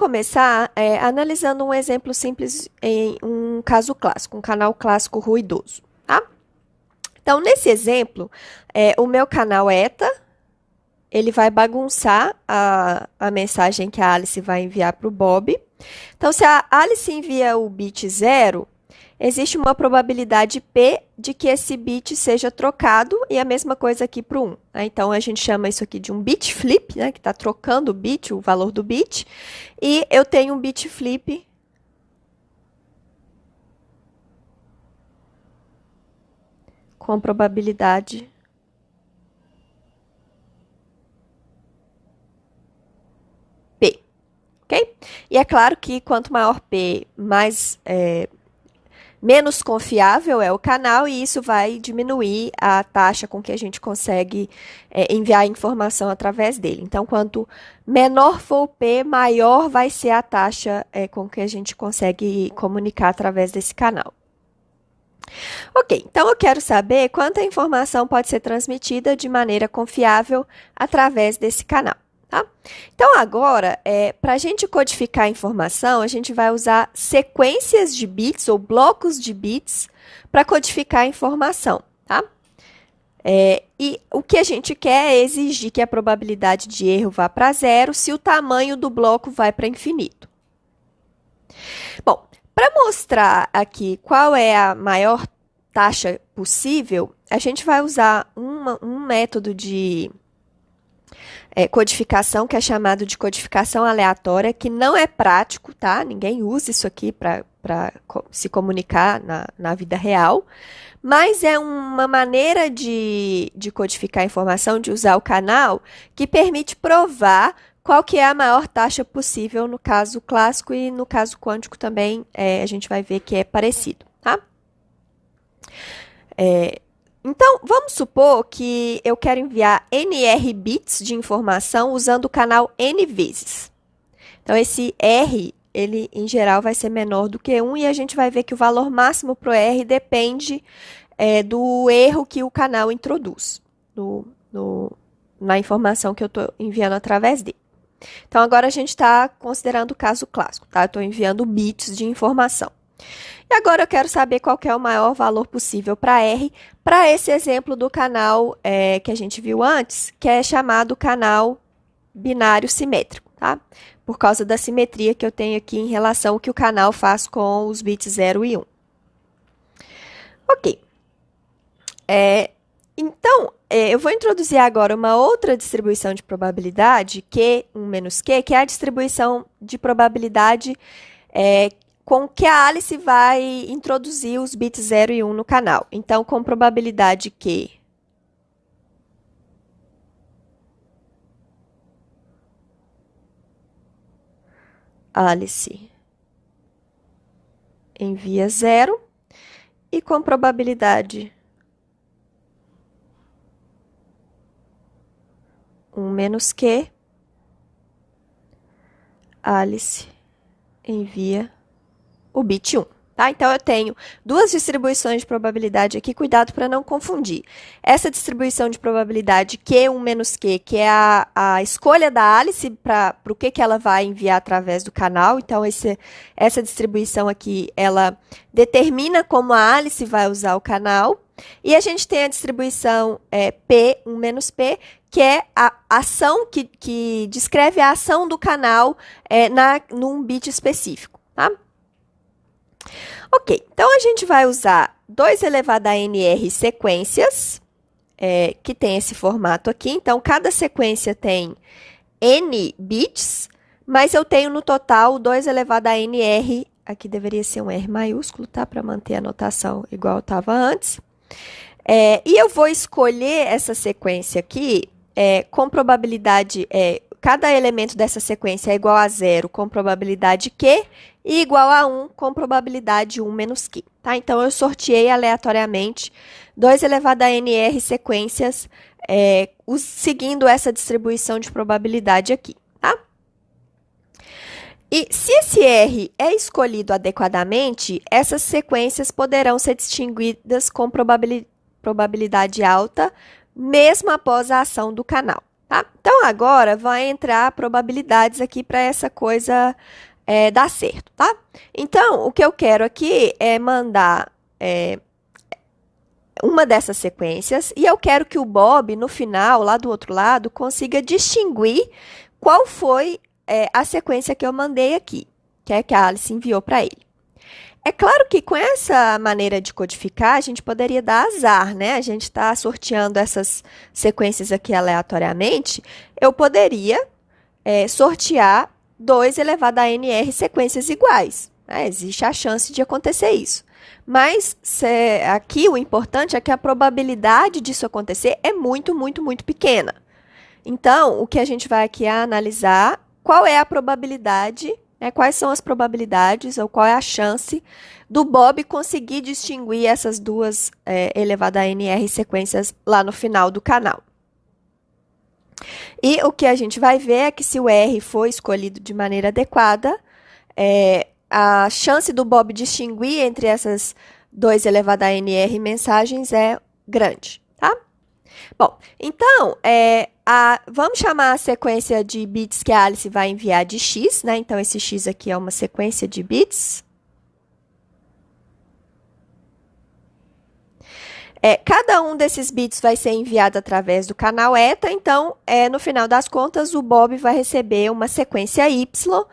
começar analisando um exemplo simples em um caso clássico, um canal clássico ruidoso, tá? Então, nesse exemplo, o meu canal ETA, ele vai bagunçar a mensagem que a Alice vai enviar para o Bob. Então, se a Alice envia o bit 0, existe uma probabilidade P de que esse bit seja trocado, e a mesma coisa aqui para o 1. Né? Então, a gente chama isso aqui de um bit flip, né? Que está trocando o bit, o valor do bit. E eu tenho um bit flip com probabilidade P. Ok? E é claro que quanto maior P, menos confiável é o canal, e isso vai diminuir a taxa com que a gente consegue enviar informação através dele. Então, quanto menor for o P, maior vai ser a taxa com que a gente consegue comunicar através desse canal. Ok, então eu quero saber quanta informação pode ser transmitida de maneira confiável através desse canal. Tá? Então, agora, para a gente codificar a informação, a gente vai usar sequências de bits ou blocos de bits para codificar a informação. Tá? E o que a gente quer é exigir que a probabilidade de erro vá para 0 se o tamanho do bloco vai para infinito. Bom, para mostrar aqui qual é a maior taxa possível, a gente vai usar um método de codificação que é chamado de codificação aleatória, que não é prático, tá? Ninguém usa isso aqui para se comunicar na vida real, mas é uma maneira de codificar a informação, de usar o canal, que permite provar qual que é a maior taxa possível no caso clássico, e no caso quântico também a gente vai ver que é parecido, tá? Então, vamos supor que eu quero enviar NR bits de informação usando o canal N vezes. Então, esse R, ele em geral vai ser menor do que 1, e a gente vai ver que o valor máximo para o R depende do erro que o canal introduz na informação que eu estou enviando através dele. Então, agora a gente está considerando o caso clássico, tá? Eu estou enviando bits de informação. E agora eu quero saber qual que é o maior valor possível para R, para esse exemplo do canal que a gente viu antes, que é chamado canal binário simétrico, tá? Por causa da simetria que eu tenho aqui em relação ao que o canal faz com os bits 0 e 1. Ok. Então, eu vou introduzir agora uma outra distribuição de probabilidade, Q1 menos Q, que é a distribuição de probabilidade com que a Alice vai introduzir os bits 0 e 1 no canal. Então, com probabilidade Q Alice envia 0, e com probabilidade 1 menos Q, Alice envia o bit 1. Tá? Então, eu tenho duas distribuições de probabilidade aqui, cuidado para não confundir. Essa distribuição de probabilidade Q1 menos Q, que é a escolha da Alice para o que ela vai enviar através do canal. Então, essa distribuição aqui, ela determina como a Alice vai usar o canal. E a gente tem a distribuição P1 menos P, que é a ação que descreve a ação do canal num bit específico. Tá? Ok, então a gente vai usar 2 elevado a NR sequências, que tem esse formato aqui. Então, cada sequência tem N bits, mas eu tenho no total 2 elevado a NR, aqui deveria ser um R maiúsculo, tá? Para manter a notação igual estava antes. E eu vou escolher essa sequência aqui com probabilidade, cada elemento dessa sequência é igual a 0 com probabilidade Q, e igual a 1 com probabilidade 1 menos Q. Tá? Então, eu sorteei aleatoriamente 2 elevado a NR sequências seguindo essa distribuição de probabilidade aqui. Tá? E se esse R é escolhido adequadamente, essas sequências poderão ser distinguidas com probabilidade alta, mesmo após a ação do canal. tá? Então, agora vai entrar probabilidades aqui para essa coisa dar certo, tá? Então, o que eu quero aqui é mandar uma dessas sequências e eu quero que o Bob, no final, lá do outro lado, consiga distinguir qual foi a sequência que eu mandei aqui, que é que a Alice enviou para ele. É claro que com essa maneira de codificar, a gente poderia dar azar, né? A gente está sorteando essas sequências aqui aleatoriamente. Eu poderia sortear 2 elevado a NR sequências iguais, né? Existe a chance de acontecer isso. Mas aqui o importante é que a probabilidade disso acontecer é muito, muito, muito pequena. Então, o que a gente vai aqui analisar, qual é a probabilidade, quais são as probabilidades ou qual é a chance do Bob conseguir distinguir essas duas elevado a NR sequências lá no final do canal. E o que a gente vai ver é que se o R for escolhido de maneira adequada, a chance do Bob distinguir entre essas 2 elevado a NR mensagens é grande, tá? Bom, então, vamos chamar a sequência de bits que a Alice vai enviar de X, né? Então, esse X aqui é uma sequência de bits. Cada um desses bits vai ser enviado através do canal ETA, então, no final das contas, o Bob vai receber uma sequência Y,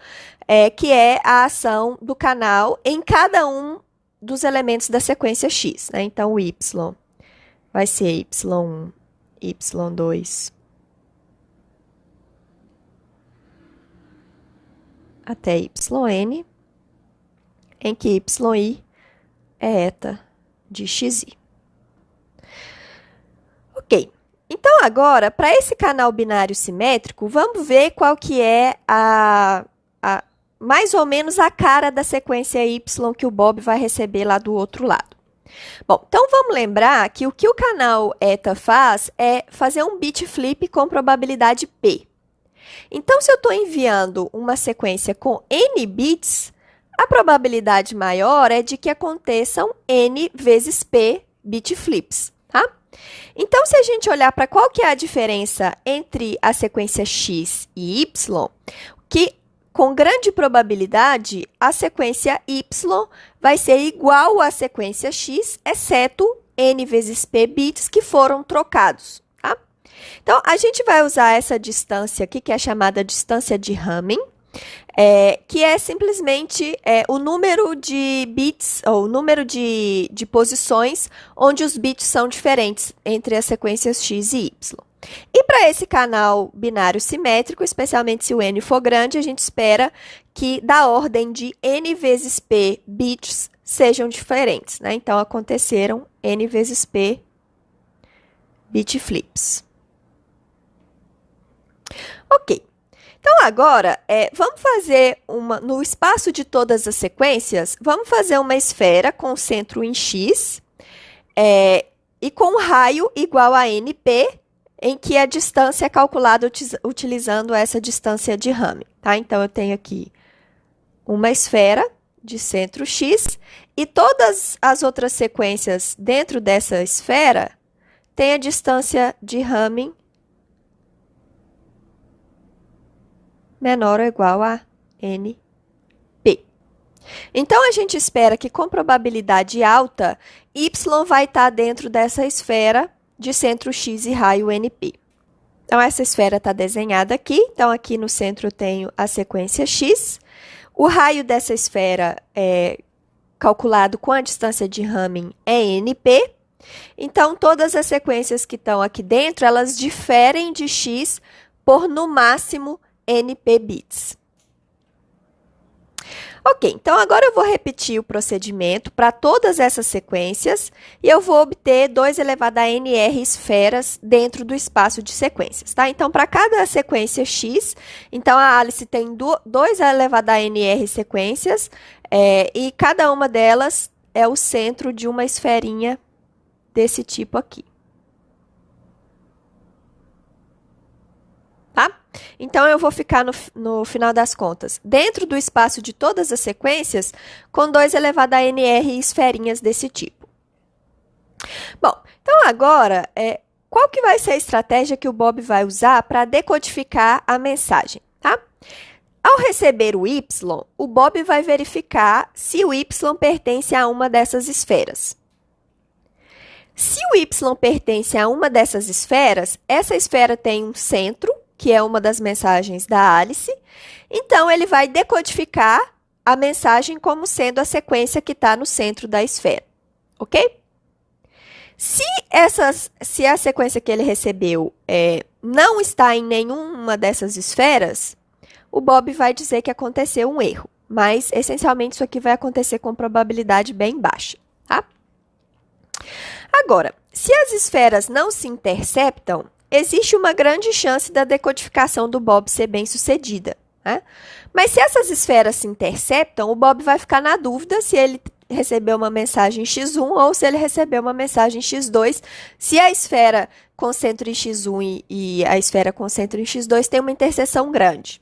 que é a ação do canal em cada um dos elementos da sequência X, né? Então, o Y vai ser Y1, Y2, até YN, em que YI é eta de XI. Ok, então agora, para esse canal binário simétrico, vamos ver qual que é mais ou menos a cara da sequência Y que o Bob vai receber lá do outro lado. Bom, então vamos lembrar que o canal ETA faz é fazer um bit flip com probabilidade P. Então, se eu estou enviando uma sequência com N bits, a probabilidade maior é de que aconteçam N vezes P bit flips, tá? Então, se a gente olhar para qual que é a diferença entre a sequência X e Y, que com grande probabilidade a sequência Y vai ser igual à sequência X, exceto N vezes P bits que foram trocados, tá? Então, a gente vai usar essa distância aqui, que é chamada distância de Hamming, que é simplesmente o número de bits, ou o número de posições onde os bits são diferentes entre as sequências X e Y. E para esse canal binário simétrico, especialmente se o N for grande, a gente espera que da ordem de N vezes P bits sejam diferentes, né? Então, aconteceram N vezes P bit flips. Ok. Então, agora, vamos fazer no espaço de todas as sequências, vamos fazer uma esfera com centro em X e com raio igual a NP, em que a distância é calculada utilizando essa distância de Hamming, tá? Então, eu tenho aqui uma esfera de centro X e todas as outras sequências dentro dessa esfera têm a distância de Hamming menor ou igual a NP. Então, a gente espera que com probabilidade alta, Y vai estar dentro dessa esfera de centro X e raio NP. Então, essa esfera está desenhada aqui. Então, aqui no centro eu tenho a sequência X. O raio dessa esfera calculado com a distância de Hamming é NP. Então, todas as sequências que estão aqui dentro, elas diferem de X por, no máximo, NP bits. Ok, então agora eu vou repetir o procedimento para todas essas sequências e eu vou obter 2 elevado a NR esferas dentro do espaço de sequências, tá? Então, para cada sequência X, então a Alice tem 2 elevado a NR sequências e cada uma delas é o centro de uma esferinha desse tipo aqui. Tá? Então, eu vou ficar no final das contas, dentro do espaço de todas as sequências, com 2 elevado a NR esferinhas desse tipo. Bom, então agora, qual que vai ser a estratégia que o Bob vai usar para decodificar a mensagem, tá? Ao receber o Y, o Bob vai verificar se o Y pertence a uma dessas esferas. Se o Y pertence a uma dessas esferas, essa esfera tem um centro, que é uma das mensagens da Alice, então ele vai decodificar a mensagem como sendo a sequência que está no centro da esfera, ok? Se a sequência que ele recebeu não está em nenhuma dessas esferas, o Bob vai dizer que aconteceu um erro, mas essencialmente isso aqui vai acontecer com probabilidade bem baixa, tá? Agora, se as esferas não se interceptam, existe uma grande chance da decodificação do Bob ser bem sucedida, né? Mas se essas esferas se interceptam, o Bob vai ficar na dúvida se ele recebeu uma mensagem x1 ou se ele recebeu uma mensagem x2, se a esfera com centro em x1 e a esfera com centro em x2 tem uma interseção grande.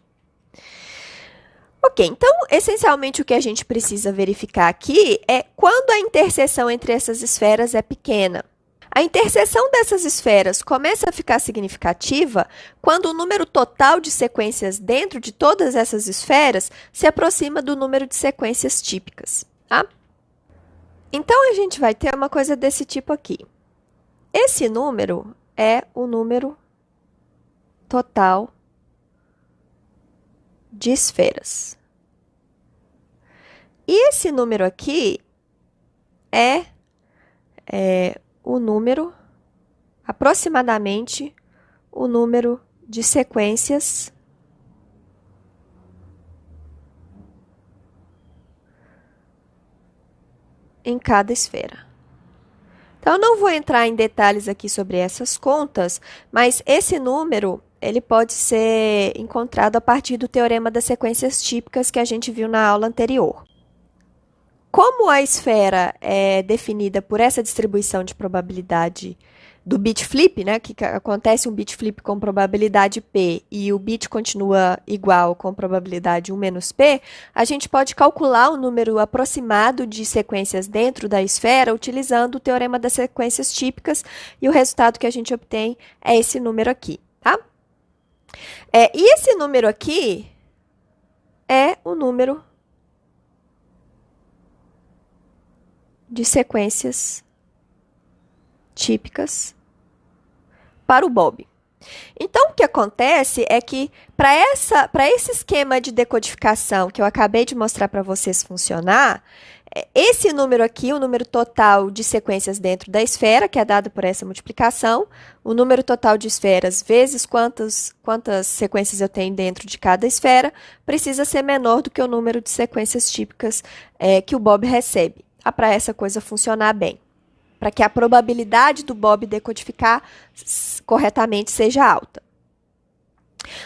Ok, então, essencialmente o que a gente precisa verificar aqui é quando a interseção entre essas esferas é pequena. A interseção dessas esferas começa a ficar significativa quando o número total de sequências dentro de todas essas esferas se aproxima do número de sequências típicas, tá? Então, a gente vai ter uma coisa desse tipo aqui. Esse número é o número total de esferas. E esse número aqui é o número, aproximadamente, o número de sequências em cada esfera. Então, eu não vou entrar em detalhes aqui sobre essas contas, mas esse número ele pode ser encontrado a partir do teorema das sequências típicas que a gente viu na aula anterior. Como a esfera é definida por essa distribuição de probabilidade do bit flip, né, que acontece um bit flip com probabilidade P e o bit continua igual com probabilidade 1 menos P, a gente pode calcular o número aproximado de sequências dentro da esfera utilizando o teorema das sequências típicas e o resultado que a gente obtém é esse número aqui, tá? E esse número aqui é o número de sequências típicas para o Bob. Então, o que acontece é que, para esse esquema de decodificação que eu acabei de mostrar para vocês funcionar, esse número aqui, o número total de sequências dentro da esfera, que é dado por essa multiplicação, o número total de esferas vezes quantas sequências eu tenho dentro de cada esfera, precisa ser menor do que o número de sequências típicas que o Bob recebe, para essa coisa funcionar bem, para que a probabilidade do Bob decodificar corretamente seja alta.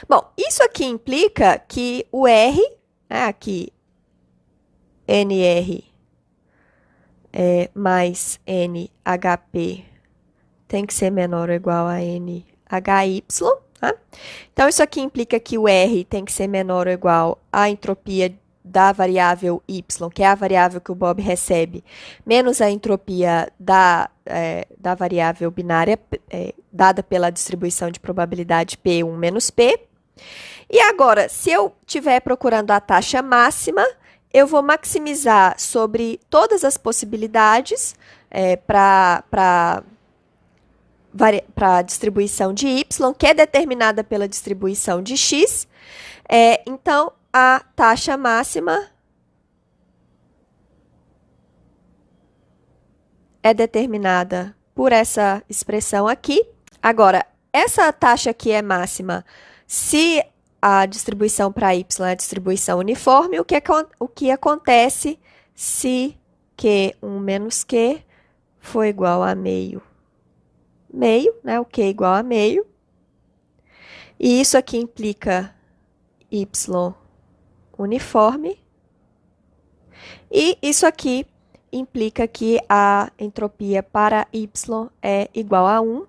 Bom, isso aqui implica que o R, né, aqui, NR mais NHP tem que ser menor ou igual a NHY. Tá? Então, isso aqui implica que o R tem que ser menor ou igual à entropia da variável y, que é a variável que o Bob recebe, menos a entropia da variável binária dada pela distribuição de probabilidade P1 menos P. E agora, se eu estiver procurando a taxa máxima, eu vou maximizar sobre todas as possibilidades para a distribuição de y, que é determinada pela distribuição de x. Então, a taxa máxima é determinada por essa expressão aqui. Agora, essa taxa aqui é máxima se a distribuição para y é a distribuição uniforme. O que acontece se Q1 menos Q for igual a meio? Meio, né? O Q é igual a meio. E isso aqui implica y uniforme. E isso aqui implica que a entropia para y é igual a 1.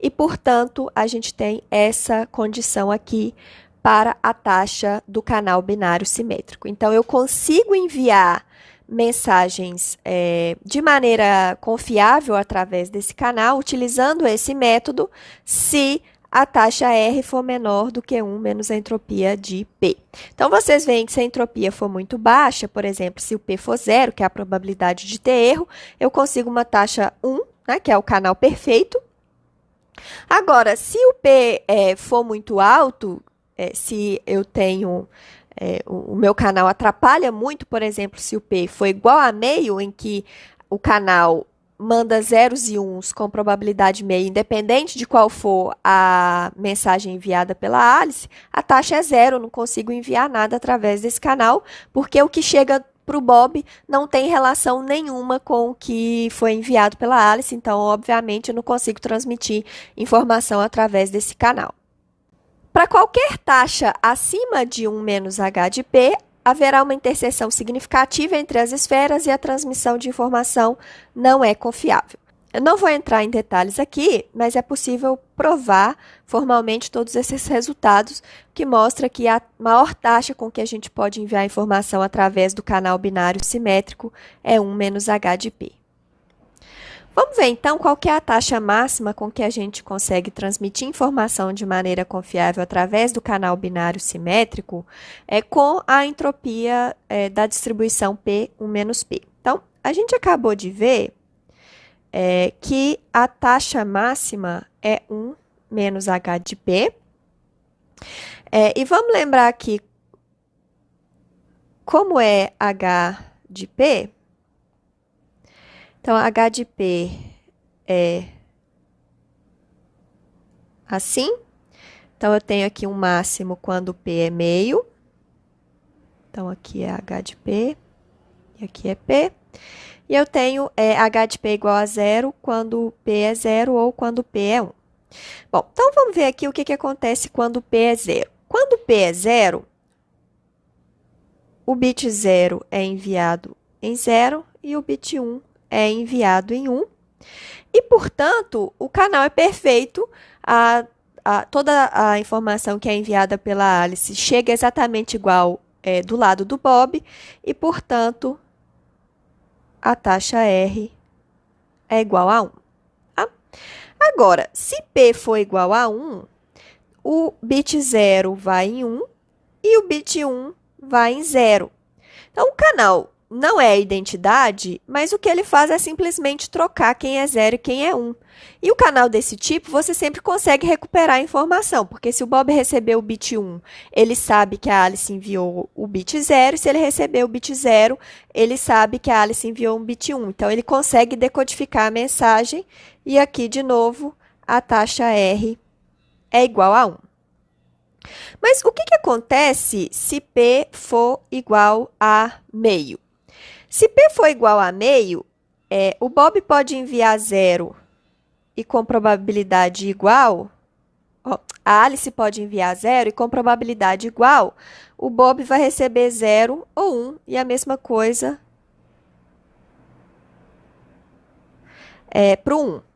E, portanto, a gente tem essa condição aqui para a taxa do canal binário simétrico. Então, eu consigo enviar mensagens de maneira confiável através desse canal, utilizando esse método, se a taxa R for menor do que 1 menos a entropia de P. Então, vocês veem que se a entropia for muito baixa, por exemplo, se o P for zero, que é a probabilidade de ter erro, eu consigo uma taxa 1, né, que é o canal perfeito. Agora, se o P for muito alto, se eu tenho... o meu canal atrapalha muito, por exemplo, se o P for igual a meio, em que o canal manda zeros e uns com probabilidade meia, independente de qual for a mensagem enviada pela Alice, a taxa é zero, eu não consigo enviar nada através desse canal, porque o que chega para o Bob não tem relação nenhuma com o que foi enviado pela Alice, então, obviamente, eu não consigo transmitir informação através desse canal. Para qualquer taxa acima de 1 menos h de P, haverá uma interseção significativa entre as esferas e a transmissão de informação não é confiável. Eu não vou entrar em detalhes aqui, mas é possível provar formalmente todos esses resultados, que mostra que a maior taxa com que a gente pode enviar informação através do canal binário simétrico é 1 menos h de P. Vamos ver, então, qual que é a taxa máxima com que a gente consegue transmitir informação de maneira confiável através do canal binário simétrico com a entropia da distribuição P, 1 menos P. Então, a gente acabou de ver que a taxa máxima é 1 menos H de P. E vamos lembrar aqui como é H de P. Então, H de P é assim. Então, eu tenho aqui um máximo quando P é meio. Então, aqui é H de P e aqui é P. E eu tenho H de P igual a zero quando P é zero ou quando P é 1. Bom, então vamos ver aqui o que acontece quando P é zero. Quando P é zero, o bit 0 é enviado em 0 e o bit 1 é enviado em 1. E, portanto, o canal é perfeito. Toda a informação que é enviada pela Alice chega exatamente igual do lado do Bob. E, portanto, a taxa R é igual a 1. Tá? Agora, se P for igual a 1, o bit 0 vai em 1 e o bit 1 vai em 0. Então, o canal não é a identidade, mas o que ele faz é simplesmente trocar quem é 0 e quem é 1. E o canal desse tipo, você sempre consegue recuperar a informação, porque se o Bob recebeu o bit 1, ele sabe que a Alice enviou o bit 0, e se ele recebeu o bit 0, ele sabe que a Alice enviou um bit 1. Então, ele consegue decodificar a mensagem, e aqui, de novo, a taxa R é igual a 1. Mas o que acontece se P for igual a meio? Se P for igual a meio, o Bob pode enviar 0 e com probabilidade igual, a Alice pode enviar 0 e com probabilidade igual, o Bob vai receber 0 ou 1 e a mesma coisa para o 1.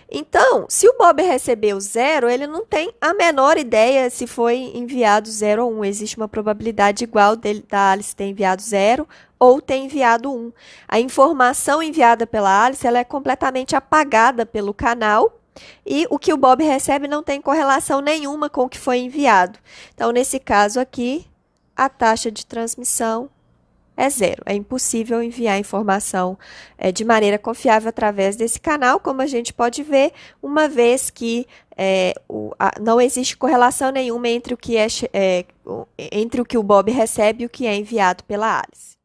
Então, se o Bob recebeu 0, ele não tem a menor ideia se foi enviado 0 ou 1. Existe uma probabilidade igual da Alice ter enviado 0 ou ter enviado 1. A informação enviada pela Alice ela é completamente apagada pelo canal e o que o Bob recebe não tem correlação nenhuma com o que foi enviado. Então, nesse caso aqui, a taxa de transmissão é 0. É impossível enviar informação de maneira confiável através desse canal, como a gente pode ver, uma vez que não existe correlação nenhuma entre o que o Bob recebe e o que é enviado pela Alice.